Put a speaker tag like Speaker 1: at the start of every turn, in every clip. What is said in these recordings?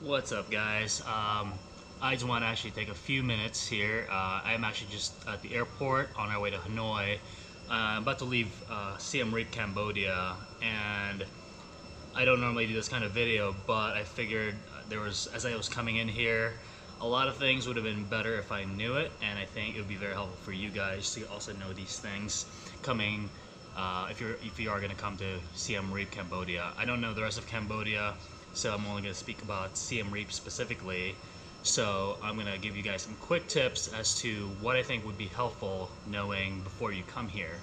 Speaker 1: What's up, guys? I just want to actually take a few minutes here. I'm actually just at the airport on our way to Hanoi. I'm about to leave Siem Reap, Cambodia, and I don't normally do this kind of video, but I figured as I was coming in here, a lot of things would have been better if I knew it, and I think it would be very helpful for you guys to also know these things coming if you are going to come to Siem Reap, Cambodia. I don't know the rest of Cambodia, so I'm only going to speak about Siem Reap specifically. So I'm going to give you guys some quick tips as to what I think would be helpful knowing before you come here.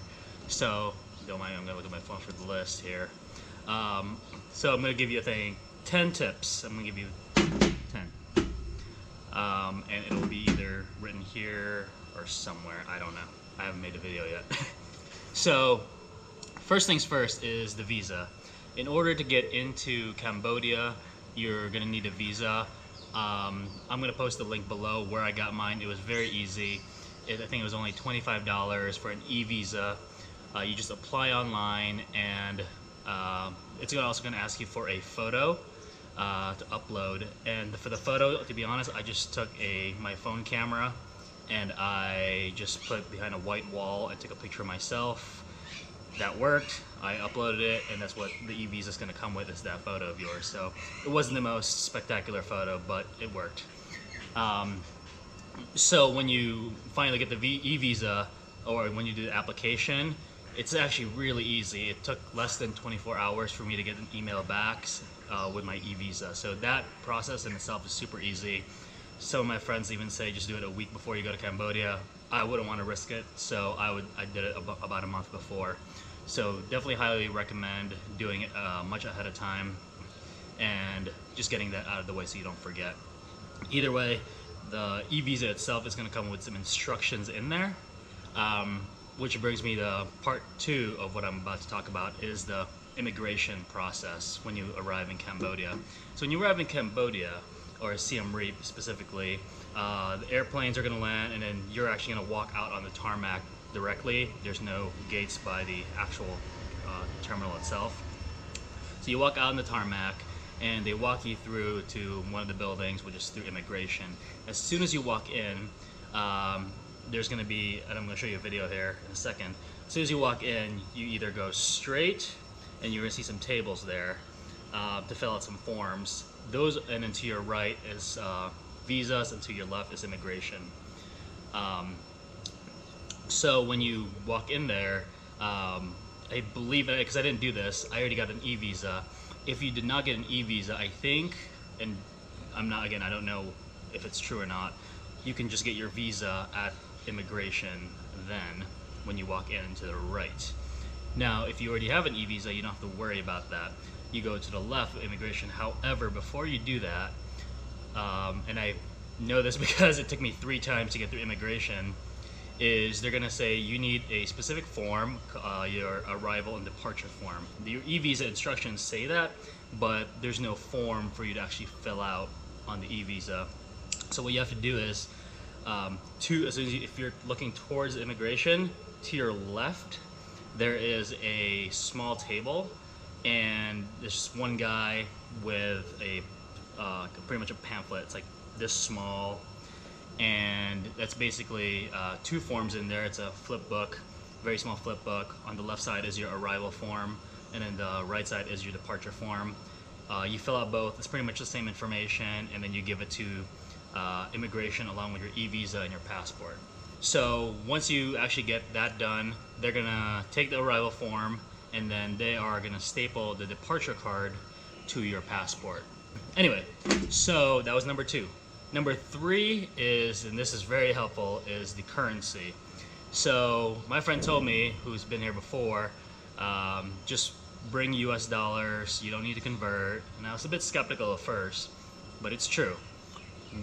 Speaker 1: So don't mind, I'm going to look at my phone for the list here. So I'm going to give you, I think, 10 tips. I'm going to give you 10. And it'll be either written here or somewhere. I don't know. I haven't made a video yet. So first things first is the visa. In order to get into Cambodia, you're going to need a visa. I'm going to post the link below where I got mine. It was very easy. I think it was only $25 for an e-visa. You just apply online, and it's also going to ask you for a photo to upload. And for the photo, to be honest, I just took my phone camera and I just put it behind a white wall and took a picture of myself. That worked. I uploaded it, and that's what the e-visa is going to come with, is that photo of yours. So it wasn't the most spectacular photo, but it worked. So when you finally get the e-visa, or when you do the application, it's actually really easy. It took less than 24 hours for me to get an email back with my e-visa. So that process in itself is super easy. Some of my friends even say just do it a week before you go to Cambodia. I wouldn't want to risk it, so I did it about a month before. So definitely highly recommend doing it much ahead of time and just getting that out of the way so you don't forget. Either way, the e-visa itself is going to come with some instructions in there, which brings me to part 2 of what I'm about to talk about, is the immigration process when you arrive in Cambodia. So when you arrive in Cambodia, or Siem Reap specifically, the airplanes are going to land, and then you're actually going to walk out on the tarmac directly. There's no gates by the actual terminal itself. So you walk out on the tarmac, and they walk you through to one of the buildings, which is through immigration. As soon as you walk in, there's going to be, and I'm going to show you a video here in a second. As soon as you walk in, you either go straight, and you're going to see some tables there to fill out some forms. Those, and then to your right is visas, and to your left is immigration. So when you walk in there, I believe, because I didn't do this, I already got an e-visa. If you did not get an e-visa, I think, and I don't know if it's true or not, you can just get your visa at immigration then when you walk in to the right. Now, if you already have an e-visa, you don't have to worry about that. You go to the left of immigration. However, before you do that, and I know this because it took me 3 times to get through immigration, is they're gonna say you need a specific form, your arrival and departure form. Your e-visa instructions say that, but there's no form for you to actually fill out on the e-visa. So what you have to do is, if you're looking towards immigration, to your left, there is a small table, and there's just one guy with pretty much a pamphlet. It's like this small, and that's basically 2 forms in there. It's a flip book, very small flip book. On the left side is your arrival form, and then the right side is your departure form. You fill out both. It's pretty much the same information, and then you give it to immigration along with your e-visa and your passport. So once you actually get that done, they're gonna take the arrival form, and then they are gonna staple the departure card to your passport. Anyway, so that was number 2. Number 3 is, and this is very helpful, is the currency. So my friend told me, who's been here before, just bring US dollars, you don't need to convert. And I was a bit skeptical at first, but it's true.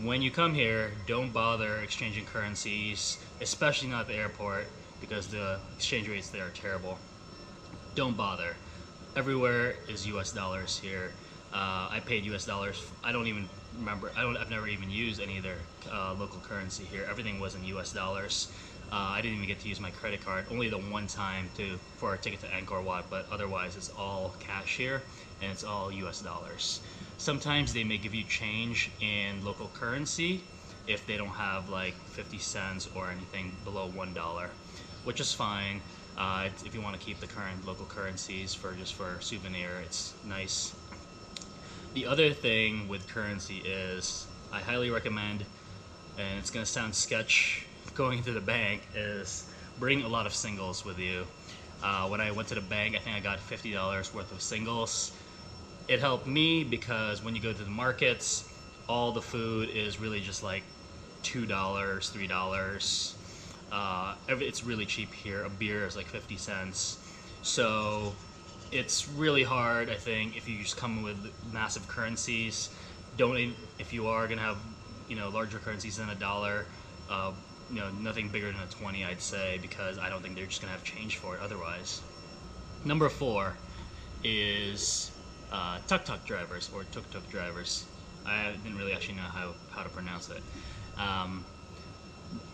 Speaker 1: When you come here, don't bother exchanging currencies, especially not at the airport, because the exchange rates there are terrible. Don't bother. Everywhere is US dollars here. I paid US dollars. I don't even remember. I've never even used any of their local currency here. Everything was in US dollars. I didn't even get to use my credit card. Only the one time for a ticket to Angkor Wat, but otherwise it's all cash here, and it's all US dollars. Sometimes they may give you change in local currency if they don't have like 50 cents or anything below $1, which is fine. If you want to keep the current local currencies for souvenir, it's nice. The other thing with currency is I highly recommend, and it's gonna sound sketch going to the bank, is bring a lot of singles with you. When I went to the bank, I think I got $50 worth of singles. It helped me because when you go to the markets, all the food is really just like $2, $3. It's really cheap here. A beer is like 50 cents. So it's really hard, I think, if you just come with massive currencies. If you are gonna have, larger currencies than $1, nothing bigger than a 20, I'd say, because I don't think they're just gonna have change for it otherwise. Number 4 is tuk-tuk drivers or tuk-tuk drivers. I didn't really actually know how to pronounce it.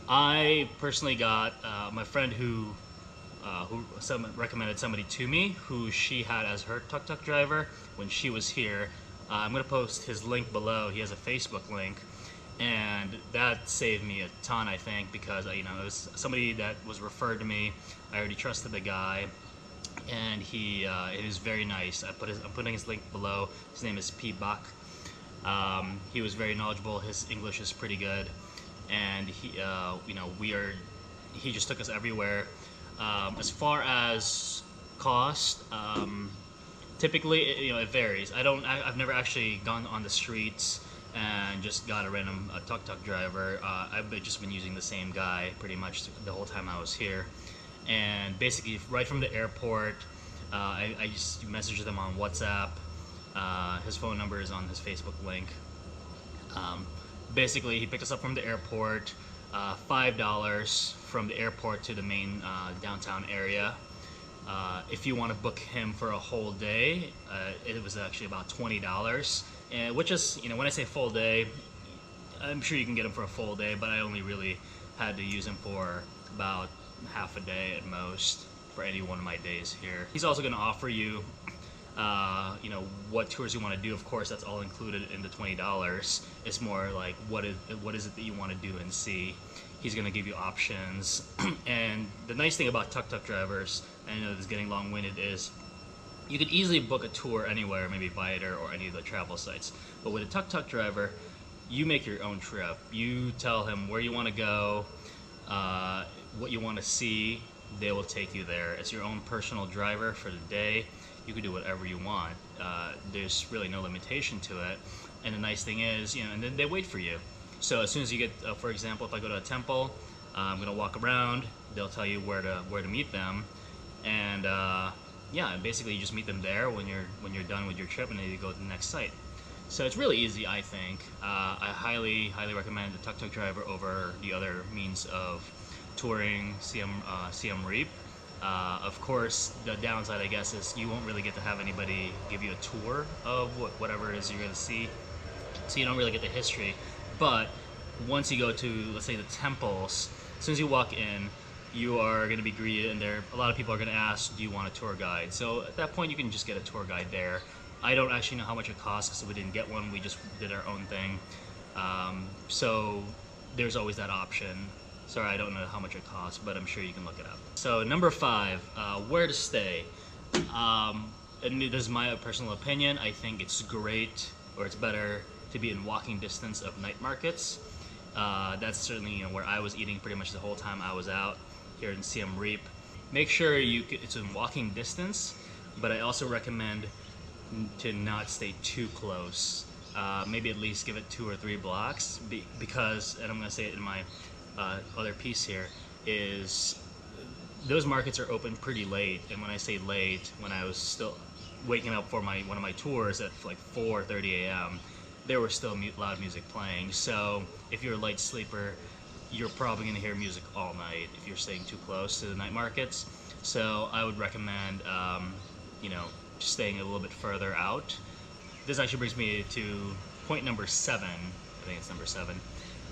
Speaker 1: I personally got my friend who recommended somebody to me who she had as her tuk-tuk driver when she was here. I'm gonna post his link below. He has a Facebook link, and that saved me a ton, I think, because it was somebody that was referred to me. I already trusted the guy, and it was very nice. I'm putting his link below. His name is P. Bach. He was very knowledgeable. His English is pretty good, and he just took us everywhere. As far as cost, typically it varies. I've never actually gone on the streets and just got a random tuk-tuk driver. I've just been using the same guy pretty much the whole time I was here. And basically, right from the airport, I just messaged them on WhatsApp. His phone number is on his Facebook link. Basically, he picked us up from the airport, $5 from the airport to the main downtown area. If you want to book him for a whole day, it was actually about $20. And which is, when I say full day, I'm sure you can get him for a full day, but I only really had to use him for about half a day at most for any one of my days here. He's also going to offer you, what tours you want to do. Of course, that's all included in the $20. It's more like what is it that you want to do and see. He's going to give you options. And the nice thing about tuk-tuk drivers, I know this is getting long-winded, is you could easily book a tour anywhere, maybe Viator or any of the travel sites. But with a tuk-tuk driver, you make your own trip. You tell him where you want to go, what you want to see. They will take you there. It's your own personal driver for the day. You can do whatever you want. There's really no limitation to it. And the nice thing is, and then they wait for you. So as soon as you get, for example, if I go to a temple, I'm gonna walk around. They'll tell you where to meet them, and basically you just meet them there when you're done with your trip, and then you go to the next site. So it's really easy, I think. I highly recommend the tuk-tuk driver over the other means of touring Siem Reap. Of course, the downside, I guess, is you won't really get to have anybody give you a tour of whatever it is you're going to see, so you don't really get the history. But once you go to, let's say, the temples, as soon as you walk in, you are going to be greeted, and a lot of people are going to ask, do you want a tour guide? So at that point, you can just get a tour guide there. I don't actually know how much it costs because we didn't get one. We just did our own thing. So there's always that option. Sorry, I don't know how much it costs, but I'm sure you can look it up. So number 5, where to stay. And this is my personal opinion. I think it's great, or it's better to be in walking distance of night markets. That's certainly where I was eating pretty much the whole time I was out here in Siem Reap. Make sure it's in walking distance, but I also recommend to not stay too close. Maybe at least give it 2 or 3 blocks, because, and I'm going to say it in my other piece here, is those markets are open pretty late. And when I say late, when I was still waking up for one of my tours at like 4:30 a.m., there was still loud music playing. So if you're a light sleeper, you're probably going to hear music all night if you're staying too close to the night markets. So I would recommend just staying a little bit further out. This actually brings me to point number 7. I think it's number 7,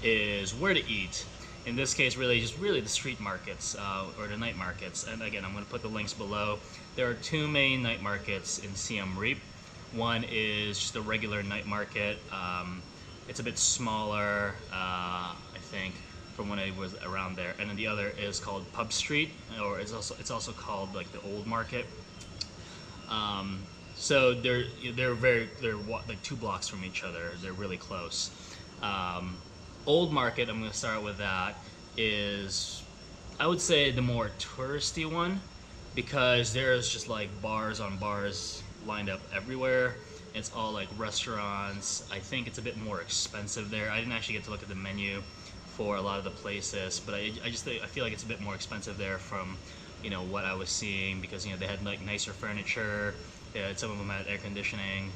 Speaker 1: is where to eat. In this case, really the street markets or the night markets. And again, I'm going to put the links below. There are 2 main night markets in Siem Reap. One is just a regular night market. It's a bit smaller, I think, from when I was around there. And then the other is called Pub Street, or it's also called like the Old Market. So they're like 2 blocks from each other. They're really close. Old Market, I'm going to start with that, is I would say the more touristy one, because there's just like bars on bars lined up everywhere. It's all like restaurants. I think it's a bit more expensive there. I didn't actually get to look at the menu for a lot of the places, but I feel like it's a bit more expensive there from, you know, what I was seeing, because, you know, they had like nicer furniture. Some of them had air conditioning,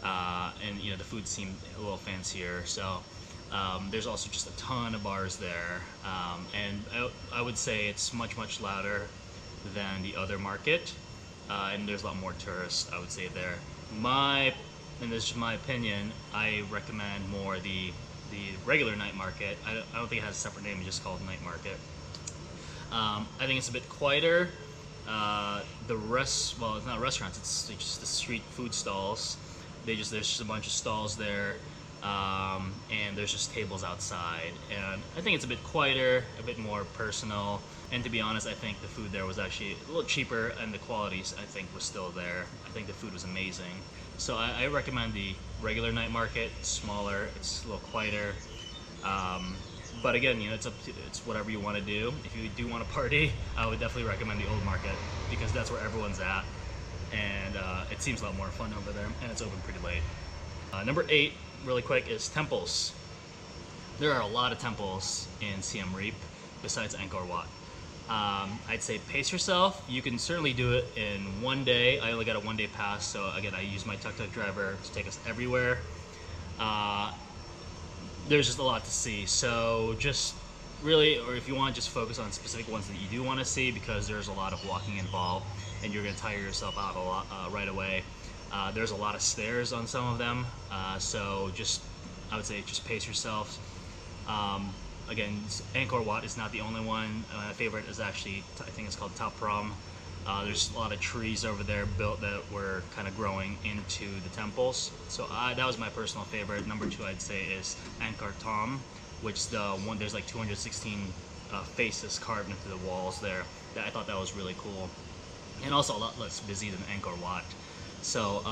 Speaker 1: and, you know, the food seemed a little fancier. So there's also just a ton of bars there, and I would say it's much louder than the other market, and there's a lot more tourists, I would say, there. And this is my opinion, I recommend more the regular night market. I don't think it has a separate name, it's just called night market. I think it's a bit quieter. Well, it's not restaurants, it's just the street food stalls. There's just a bunch of stalls there, and there's just tables outside. And I think it's a bit quieter, a bit more personal. And to be honest, I think the food there was actually a little cheaper, and the quality, I think, was still there. I think the food was amazing. So I recommend the regular night market. It's smaller, it's a little quieter. But again, you know, it's whatever you want to do. If you do want to party, I would definitely recommend the Old Market, because that's where everyone's at, and it seems a lot more fun over there, and it's open pretty late. Number 8, really quick, is temples. There are a lot of temples in Siem Reap besides Angkor Wat. I'd say pace yourself. You can certainly do it in one day. I only got a 1-day pass, so again, I use my tuk-tuk driver to take us everywhere. There's just a lot to see, so just really, or if you want, just focus on specific ones that you do want to see, because there's a lot of walking involved and you're going to tire yourself out a lot right away. There's a lot of stairs on some of them, so I would say just pace yourself. Again, Angkor Wat is not the only one. My favorite is actually, I think it's called Ta Prohm. There's a lot of trees over there built that were kind of growing into the temples. So that was my personal favorite. Number 2, I'd say, is Angkor Thom, which there's like 216 faces carved into the walls there. I thought that was really cool, and also a lot less busy than Angkor Wat. So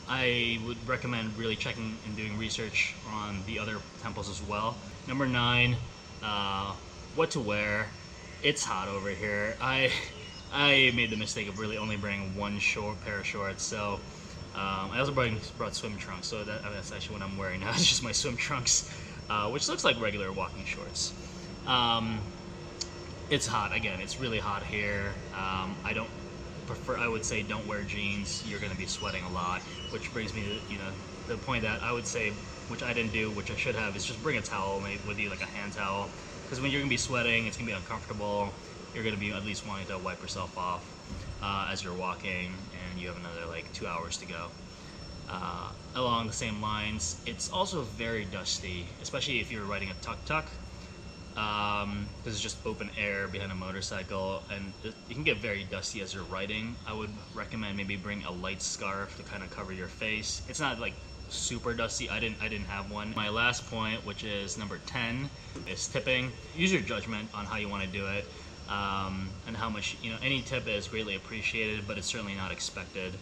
Speaker 1: I would recommend really checking and doing research on the other temples as well. Number 9, what to wear. It's hot over here. I made the mistake of really only bringing one pair of shorts, so I also brought swim trunks, so that's actually what I'm wearing now. It's just my swim trunks, which looks like regular walking shorts. It's hot, again, it's really hot here. I would say don't wear jeans. You're going to be sweating a lot, which brings me to, you know, the point that I would say, which I didn't do, which I should have, is just bring a towel with you, like a hand towel, because when you're going to be sweating, it's going to be uncomfortable. You're going to be at least wanting to wipe yourself off as you're walking, and you have another like 2 hours to go. Along the same lines, it's also very dusty, especially if you're riding a tuk-tuk, because it's just open air behind a motorcycle, and it can get very dusty as you're riding. I would recommend maybe bring a light scarf to kind of cover your face. It's not like super dusty. I didn't have one. My last point, which is number 10, is tipping. Use your judgment on how you want to do it. And how much, you know, any tip is greatly appreciated, but it's certainly not expected.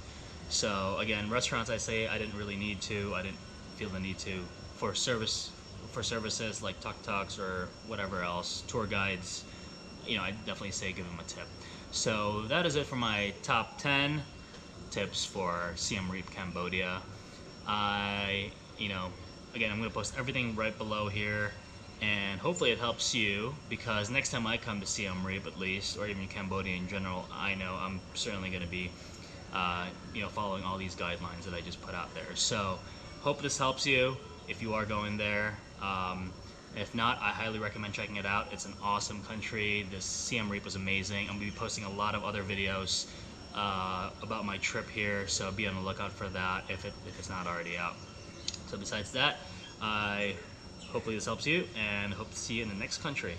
Speaker 1: So again, restaurants, I say I didn't really need to. I didn't feel the need to. For services like tuk-tuks or whatever else, tour guides, you know, I definitely say give them a tip. So that is it for my top 10 tips for Siem Reap, Cambodia. You know, again, I'm going to post everything right below here, and hopefully it helps you, because next time I come to Siem Reap, at least, or even Cambodia in general, I know I'm certainly going to be you know, following all these guidelines that I just put out there. So hope this helps you if you are going there. If not, I highly recommend checking it out. It's an awesome country. This Siem Reap was amazing. I'm going to be posting a lot of other videos about my trip here, so be on the lookout for that if it's not already out. So besides that, hopefully this helps you, and hope to see you in the next country.